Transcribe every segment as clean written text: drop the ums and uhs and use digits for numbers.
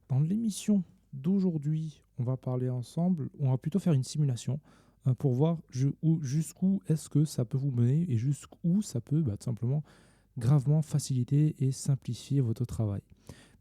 Dans l'émission d'aujourd'hui, on va parler ensemble, on va plutôt faire une simulation pour voir jusqu'où est-ce que ça peut vous mener et jusqu'où ça peut tout simplement gravement faciliter et simplifier votre travail.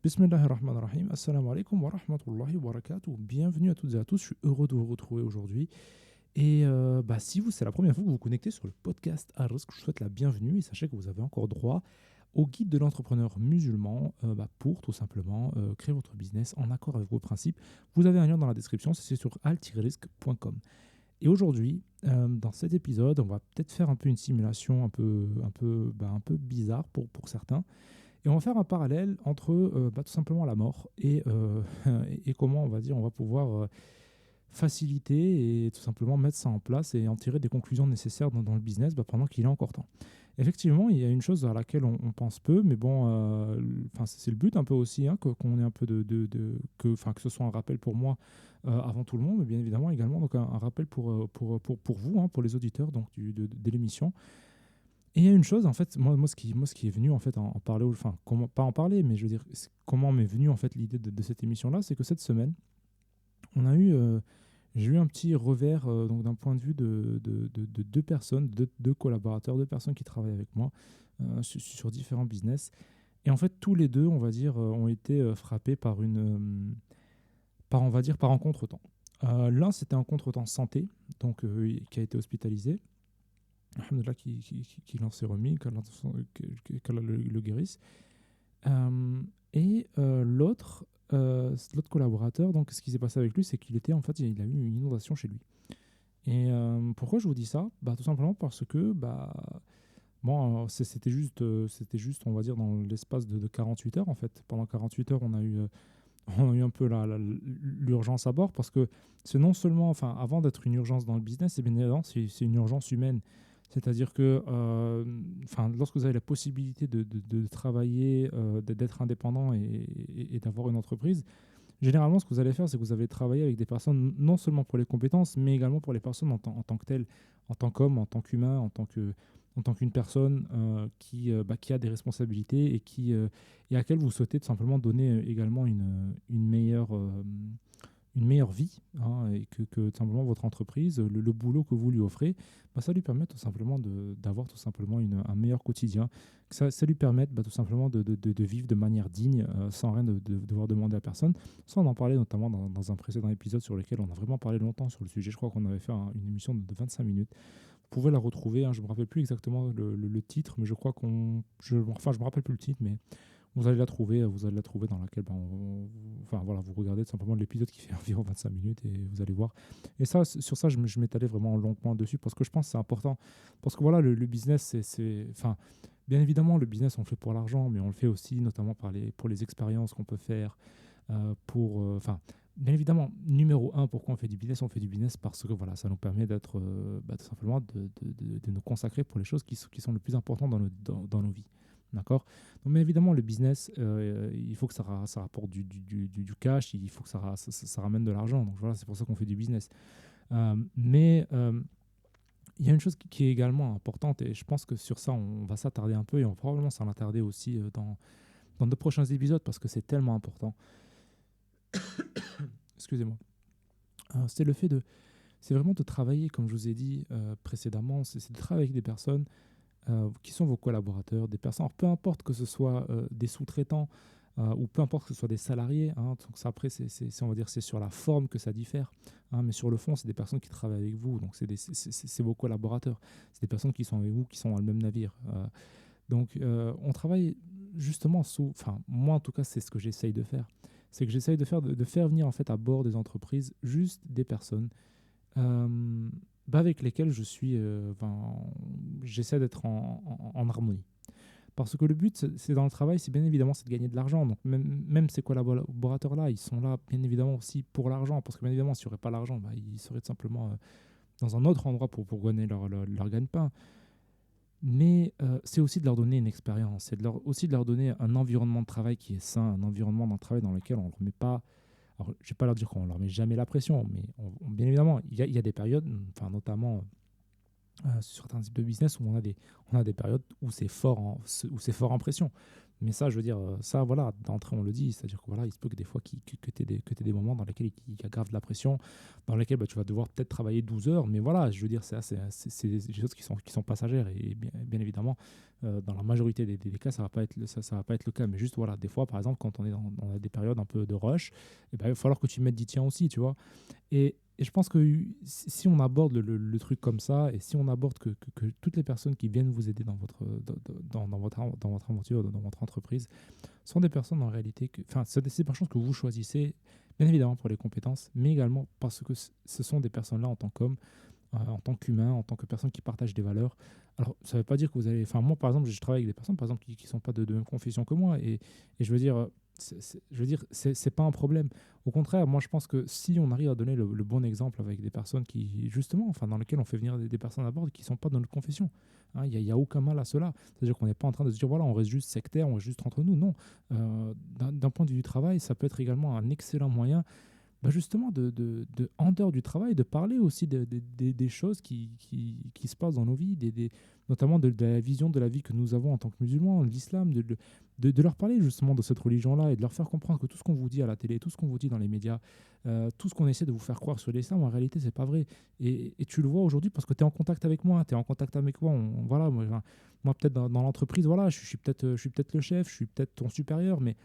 Bismillahirrahmanirrahim. Assalamu alaikum wa rahmatullahi wa barakatuh. Bienvenue à toutes et à tous. Je suis heureux de vous retrouver aujourd'hui. Et si c'est la première fois que vous vous connectez sur le podcast Ar-Rizq, je vous souhaite la bienvenue et sachez que vous avez encore droit au guide de l'entrepreneur musulman pour tout simplement créer votre business en accord avec vos principes. Vous avez un lien dans la description, c'est sur al-risque.com. Et aujourd'hui, dans cet épisode, on va peut-être faire un peu une simulation un peu bizarre pour certains. Et on va faire un parallèle entre tout simplement la mort et comment on va pouvoir faciliter et tout simplement mettre ça en place et en tirer des conclusions nécessaires dans le business pendant qu'il est encore temps. Effectivement, il y a une chose à laquelle on pense peu, mais bon, c'est le but un peu aussi, qu'on ait un peu que ce soit un rappel pour moi avant tout le monde, mais bien évidemment également donc un rappel pour vous, pour les auditeurs donc de l'émission. Et il y a une chose, en fait, moi ce qui est venu en fait en parler, enfin, comment, pas en parler, mais je veux dire, comment m'est venue en fait l'idée de cette émission-là, c'est que cette semaine, on a eu, j'ai eu un petit revers donc d'un point de vue de deux personnes, deux collaborateurs, deux personnes qui travaillent avec moi sur différents business. Et en fait, tous les deux, on va dire, ont été frappés par on va dire, par un contretemps. L'un, c'était un contretemps santé, donc qui a été hospitalisé. Alhamdoulilah, qui l'en s'est remis, qu'Allah le guérisse. L'autre collaborateur, donc ce qui s'est passé avec lui, c'est qu'il était en fait, il a eu une inondation chez lui. Et pourquoi je vous dis ça? Tout simplement parce que c'était juste, on va dire, dans l'espace de 48 heures en fait. Pendant 48 heures, on a eu un peu l'urgence à bord parce que c'est non seulement, enfin, avant d'être une urgence dans le business, c'est bien évidemment, c'est une urgence humaine. C'est-à-dire que lorsque vous avez la possibilité de travailler, d'être indépendant et d'avoir une entreprise, généralement, ce que vous allez faire, c'est que vous allez travailler avec des personnes, non seulement pour les compétences, mais également pour les personnes en tant que telles, en tant qu'homme, en tant qu'humain, en tant qu'une personne qui a des responsabilités et à laquelle vous souhaitez tout simplement donner également une meilleure vie, et que tout simplement votre entreprise, le boulot que vous lui offrez, ça lui permet tout simplement d'avoir tout simplement un meilleur quotidien, que ça lui permette tout simplement de vivre de manière digne, sans rien de devoir demander à personne. Ça, on en parlait notamment dans un précédent épisode sur lequel on a vraiment parlé longtemps sur le sujet. Je crois qu'on avait fait une émission de 25 minutes. Vous pouvez la retrouver, je ne me rappelle plus exactement le titre, mais je crois je me rappelle plus le titre, mais vous allez la trouver dans laquelle vous regardez tout simplement l'épisode qui fait environ 25 minutes et vous allez voir. Et ça, sur ça, je m'étalais vraiment longuement dessus parce que je pense que c'est important. Parce que voilà, le business, bien évidemment, le business, on le fait pour l'argent, mais on le fait aussi notamment pour les expériences qu'on peut faire. Bien évidemment, numéro un, pourquoi on fait du business? On fait du business parce que voilà, ça nous permet d'être, tout simplement de nous consacrer pour les choses qui sont le plus importantes dans nos vies. D'accord? Donc, mais évidemment, le business, il faut que ça rapporte du cash, il faut que ça ramène de l'argent. Donc voilà, c'est pour ça qu'on fait du business. Mais il y a une chose qui est également importante, et je pense que sur ça, on va s'attarder un peu, et on va probablement s'en attarder aussi dans de prochains épisodes, parce que c'est tellement important. Excusez-moi. C'est le fait c'est vraiment de travailler, comme je vous ai dit précédemment, c'est de travailler avec des personnes qui sont vos collaborateurs, des personnes, alors peu importe que ce soit des sous-traitants ou peu importe que ce soit des salariés, donc ça, après, on va dire, c'est sur la forme que ça diffère, mais sur le fond, c'est des personnes qui travaillent avec vous, donc c'est vos collaborateurs, c'est des personnes qui sont avec vous, qui sont dans le même navire. Donc, on travaille justement enfin, moi en tout cas, c'est ce que j'essaye de faire. C'est que j'essaye de faire venir en fait à bord des entreprises juste des personnes avec lesquelles j'essaie d'être en harmonie. Parce que le but, c'est dans le travail, c'est bien évidemment c'est de gagner de l'argent. Donc même ces collaborateurs-là, ils sont là bien évidemment aussi pour l'argent. Parce que bien évidemment, s'il n'y aurait pas l'argent, ils seraient tout simplement dans un autre endroit pour gagner leur gagne-pain. Mais c'est aussi de leur donner une expérience, c'est aussi de leur donner un environnement de travail qui est sain, un environnement de travail dans lequel on ne leur met pas. Alors, je ne vais pas leur dire qu'on ne leur met jamais la pression, mais bien évidemment, il y a des périodes, enfin, notamment sur certains types de business, où on a des périodes où c'est fort en pression. Mais ça, je veux dire, ça, voilà, d'entrée, on le dit. C'est-à-dire que voilà, il se peut que des fois, que tu aies des moments dans lesquels il y a grave de la pression, dans lesquels bah, tu vas devoir peut-être travailler 12 heures. Mais voilà, je veux dire, c'est des choses qui sont passagères. Et bien évidemment, dans la majorité des cas, ça va pas être, ça va pas être le cas. Mais juste, voilà, des fois, par exemple, quand on est dans des périodes un peu de rush, eh ben, il va falloir que tu mettes du tien aussi, tu vois. Et je pense que si on aborde le truc comme ça, et si on aborde que toutes les personnes qui viennent vous aider dans votre aventure, dans votre entreprise, sont des personnes en réalité, enfin, c'est des personnes que vous choisissez, bien évidemment pour les compétences, mais également parce que ce sont des personnes-là en tant qu'hommes, en tant qu'humains, en tant que personnes qui partagent des valeurs. Alors, ça ne veut pas dire que vous allez. Enfin, moi, par exemple, je travaille avec des personnes, par exemple, qui ne sont pas de même confession que moi, et je veux dire, c'est pas un problème. Au contraire, moi, je pense que si on arrive à donner le bon exemple avec des personnes qui, justement, enfin, dans lesquelles on fait venir des personnes à bord qui ne sont pas dans notre confession, hein, il n'y a aucun mal à cela. C'est-à-dire qu'on n'est pas en train de se dire, voilà, on reste juste sectaire, on reste juste entre nous. Non. D'un point de vue du travail, ça peut être également un excellent moyen bah justement, en dehors du travail, de parler aussi des choses qui se passent dans nos vies, notamment de la vision de la vie que nous avons en tant que musulmans, l'islam, de leur parler justement de cette religion-là et de leur faire comprendre que tout ce qu'on vous dit à la télé, tout ce qu'on vous dit dans les médias, tout ce qu'on essaie de vous faire croire sur l'islam, en réalité, c'est pas vrai. Et tu le vois aujourd'hui parce que tu es en contact avec moi, tu es en contact avec moi. Voilà, moi peut-être dans l'entreprise, voilà, je suis peut-être le chef, je suis peut-être ton supérieur, mais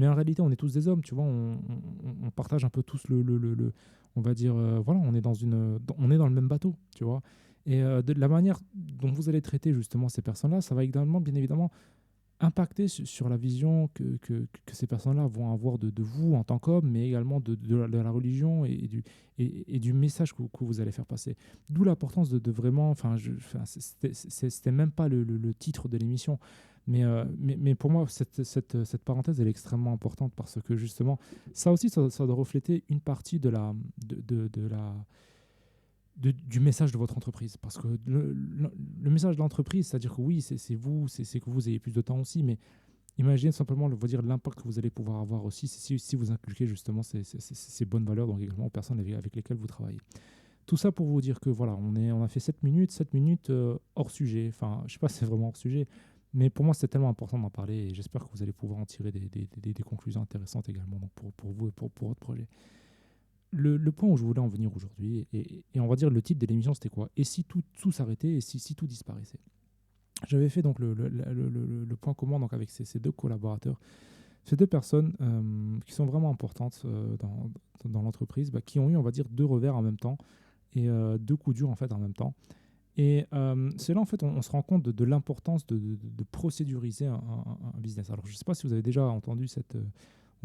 en réalité, on est tous des hommes, tu vois, on partage un peu tous on va dire, voilà, on est dans le même bateau, tu vois. Et de la manière dont vous allez traiter justement ces personnes-là, ça va également, bien évidemment, impacter sur la vision que ces personnes-là vont avoir de vous en tant qu'homme, mais également de la religion et du message que vous allez faire passer. D'où l'importance de vraiment, enfin, c'était même pas le titre de l'émission, mais pour moi, cette parenthèse, elle est extrêmement importante parce que justement, ça aussi, ça doit refléter une partie de la du message de votre entreprise. Parce que le message de l'entreprise, c'est-à-dire que oui, c'est vous, c'est que vous ayez plus de temps aussi, mais imaginez simplement dire l'impact que vous allez pouvoir avoir aussi si vous inculquez justement ces bonnes valeurs donc également aux personnes avec lesquelles vous travaillez. Tout ça pour vous dire que voilà, on a fait 7 minutes hors sujet. Enfin, je sais pas si c'est vraiment hors sujet, mais pour moi, c'est tellement important d'en parler et j'espère que vous allez pouvoir en tirer des conclusions intéressantes également donc pour vous et pour votre projet. Le point où je voulais en venir aujourd'hui, et on va dire le titre de l'émission, c'était quoi? Et si tout s'arrêtait et si tout disparaissait? J'avais fait donc le point commun donc avec ces deux collaborateurs, ces deux personnes qui sont vraiment importantes dans l'entreprise, bah, qui ont eu, on va dire, deux revers en même temps et deux coups durs en fait en même temps. Et c'est là en fait on se rend compte de l'importance de procéduriser un business. Alors je ne sais pas si vous avez déjà entendu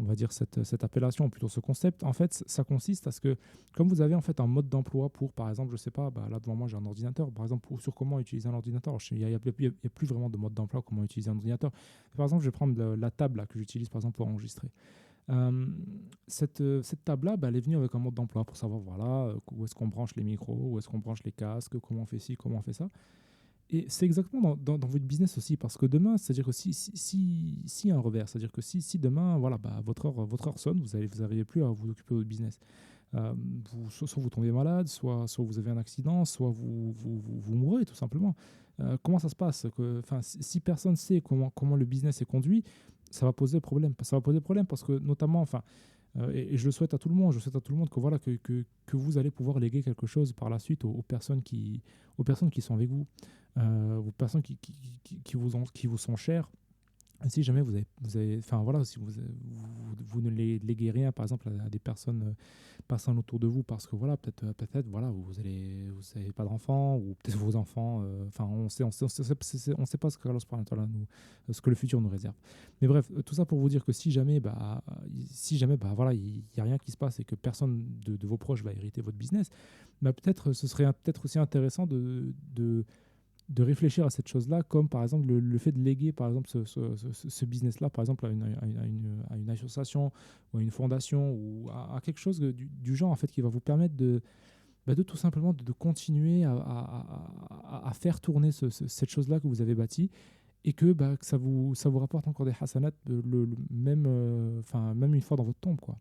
on va dire cette appellation, ou plutôt ce concept. En fait, ça consiste à ce que, comme vous avez en fait un mode d'emploi pour, par exemple, je sais pas, bah, là devant moi j'ai un ordinateur, par exemple, sur comment utiliser un ordinateur. Il n'y a plus vraiment de mode d'emploi, comment utiliser un ordinateur. Par exemple, je vais prendre la table là, que j'utilise par exemple pour enregistrer. Euh, cette table-là, bah, elle est venue avec un mode d'emploi pour savoir voilà, où est-ce qu'on branche les micros, où est-ce qu'on branche les casques, comment on fait ci, comment on fait ça. Et c'est exactement dans votre business aussi, parce que demain, c'est-à-dire que si y a un revers, c'est-à-dire que si demain, voilà, bah, votre heure sonne, vous n'arrivez plus à vous occuper de votre business. Euh, soit vous tombez malade, soit vous avez un accident, soit vous mourrez tout simplement. Comment ça se passe si personne ne sait comment le business est conduit, ça va poser problème. Ça va poser problème parce que notamment, et je le souhaite à tout le monde, je souhaite à tout le monde que, voilà, que vous allez pouvoir léguer quelque chose par la suite aux personnes qui sont avec vous, aux personnes qui vous sont chères. Si jamais enfin voilà, si vous ne léguez rien, par exemple, à des personnes autour de vous, parce que voilà, peut-être voilà, vous n'avez pas d'enfants, ou peut-être vos enfants, enfin, on sait pas ce que Allah subhanahu wa ta'ala ce que le futur nous réserve. Mais bref, tout ça pour vous dire que si jamais, bah voilà, il y a rien qui se passe et que personne de vos proches va hériter votre business, bah peut-être ce serait peut-être aussi intéressant de réfléchir à cette chose-là, comme par exemple le fait de léguer par exemple ce business-là, par exemple à une association ou à une fondation ou à quelque chose du genre en fait qui va vous permettre de tout simplement de continuer à faire tourner cette chose-là que vous avez bâtie et que ça vous rapporte encore des hasanats même une fois dans votre tombe, quoi.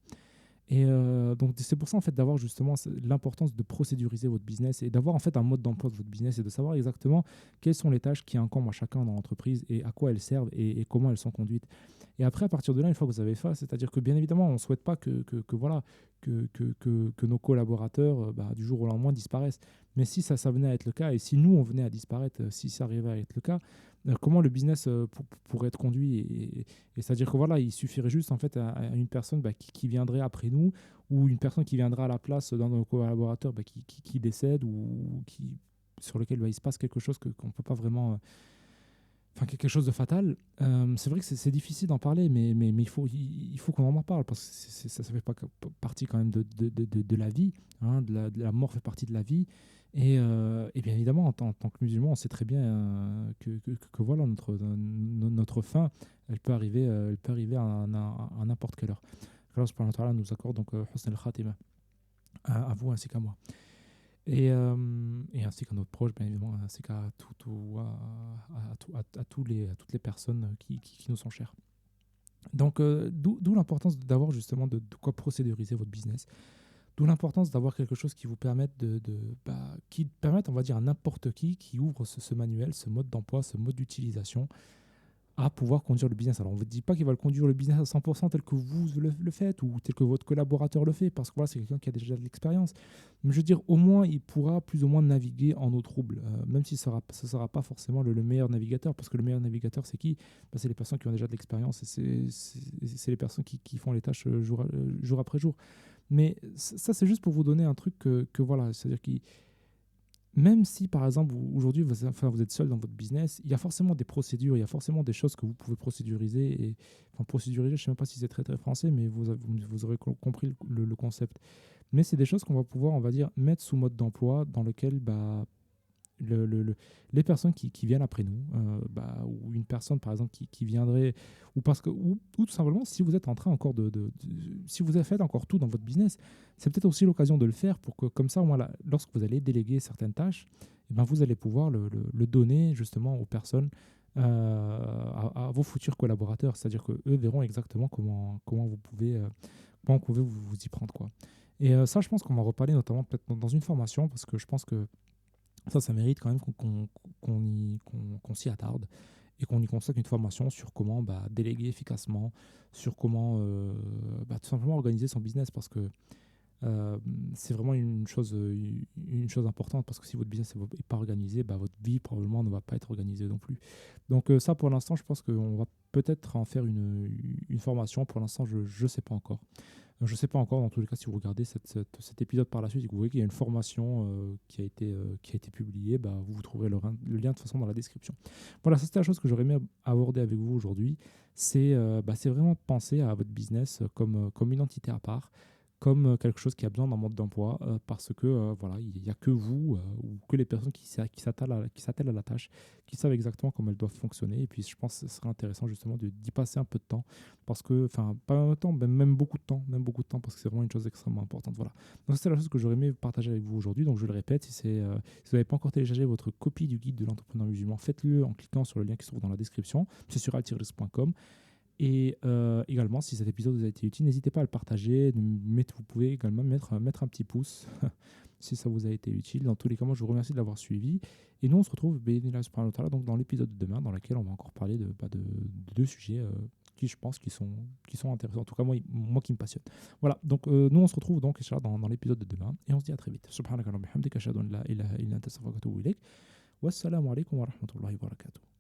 Et donc c'est pour ça en fait d'avoir justement l'importance de procéduriser votre business et d'avoir en fait un mode d'emploi de votre business et de savoir exactement quelles sont les tâches qui incombent à chacun dans l'entreprise et à quoi elles servent et comment elles sont conduites. Et après, à partir de là, une fois que vous avez fait, c'est-à-dire que bien évidemment, on ne souhaite pas voilà, que nos collaborateurs du jour au lendemain disparaissent. Mais si ça venait à être le cas, et si nous, on venait à disparaître, si ça arrivait à être le cas, comment le business pourrait être conduit et c'est-à-dire que voilà, il suffirait juste en fait à une personne qui viendrait après nous ou une personne qui viendra à la place d'un de nos collaborateurs qui décède ou sur lequel il se passe quelque chose qu'on ne peut pas vraiment enfin quelque chose de fatal. C'est vrai que c'est difficile d'en parler, mais il faut qu'on en parle parce que ça fait pas partie quand même de la vie. Hein, de la mort fait partie de la vie. Et bien évidemment, en tant que musulman, on sait très bien que voilà, notre fin, elle peut arriver à n'importe quelle heure. Allah subhanahu wa ta'ala nous accorde donc husn al-khatima à vous ainsi qu'à moi. Et ainsi qu'à notre proche, bien évidemment, ainsi qu'à à toutes les personnes qui nous sont chères. Donc, d'où l'importance d'avoir justement de quoi procéduriser votre business. D'où l'importance d'avoir quelque chose qui vous permette qui permette, on va dire, à n'importe qui ouvre ce manuel, ce mode d'emploi, ce mode d'utilisation, à pouvoir conduire le business. Alors, on ne vous dit pas qu'il va le conduire le business à 100% tel que vous le faites ou tel que votre collaborateur le fait, parce que voilà, c'est quelqu'un qui a déjà de l'expérience. Mais je veux dire, au moins, il pourra plus ou moins naviguer en eau trouble, même si ce ne sera pas forcément le meilleur navigateur, parce que le meilleur navigateur, c'est qui? C'est les personnes qui ont déjà de l'expérience et c'est les personnes qui font les tâches jour après jour. Mais ça, c'est juste pour vous donner un truc que voilà, c'est-à-dire que même si, par exemple, aujourd'hui, vous êtes seul dans votre business, il y a forcément des procédures, il y a forcément des choses que vous pouvez procéduriser. Enfin, procéduriser, je ne sais même pas si c'est très, très français, mais vous aurez compris le concept. Mais c'est des choses qu'on va pouvoir, on va dire, mettre sous mode d'emploi dans lequel les personnes qui viennent après nous, ou une personne par exemple qui viendrait, ou tout simplement si vous êtes en train encore si vous avez fait encore tout dans votre business, c'est peut-être aussi l'occasion de le faire pour que comme ça, voilà, lorsque vous allez déléguer certaines tâches, eh ben, vous allez pouvoir le donner justement aux personnes, à vos futurs collaborateurs, c'est-à-dire qu'eux verront exactement comment vous pouvez vous y prendre, quoi. Et ça, je pense qu'on va en reparler notamment peut-être dans une formation, parce que je pense que ça mérite quand même qu'on s'y attarde et qu'on y consacre une formation sur comment déléguer efficacement, sur comment tout simplement organiser son business parce que c'est vraiment une chose importante parce que si votre business n'est pas organisé, votre vie probablement ne va pas être organisée non plus. Donc ça pour l'instant, je pense qu'on va peut-être en faire une formation. Pour l'instant, je ne sais pas encore. Je ne sais pas encore, dans tous les cas, si vous regardez cet épisode par la suite et que vous voyez qu'il y a une formation qui a été publiée, vous trouverez le lien de toute façon dans la description. Voilà, ça c'était la chose que j'aurais aimé aborder avec vous aujourd'hui. C'est vraiment penser à votre business comme une entité à part, comme quelque chose qui a besoin d'un mode d'emploi, parce que voilà, il n'y a que vous ou que les personnes qui s'attellent à la tâche, qui savent exactement comment elles doivent fonctionner. Et puis je pense que ce serait intéressant justement d'y passer un peu de temps, parce que, enfin, pas un peu de temps, même beaucoup de temps, parce que c'est vraiment une chose extrêmement importante. Voilà. Donc c'est la chose que j'aurais aimé partager avec vous aujourd'hui. Donc je le répète, si vous n'avez pas encore téléchargé votre copie du guide de l'entrepreneur musulman, faites-le en cliquant sur le lien qui se trouve dans la description. C'est sur altiris.com. Et également, si cet épisode vous a été utile, n'hésitez pas à le partager. Vous pouvez également mettre un petit pouce si ça vous a été utile. Dans tous les cas, moi, je vous remercie de l'avoir suivi. Et nous, on se retrouve donc dans l'épisode de demain, dans lequel on va encore parler de deux sujets qui, je pense, qui sont intéressants. En tout cas, moi qui me passionne. Voilà, donc nous, on se retrouve donc dans l'épisode de demain. Et on se dit à très vite. Subhanaka wa bihamdika ashhadu an la ilaha illa anta astaghfiruka wa atubu ilaik. Wassalamu alaikum wa rahmatullahi wa barakatuh.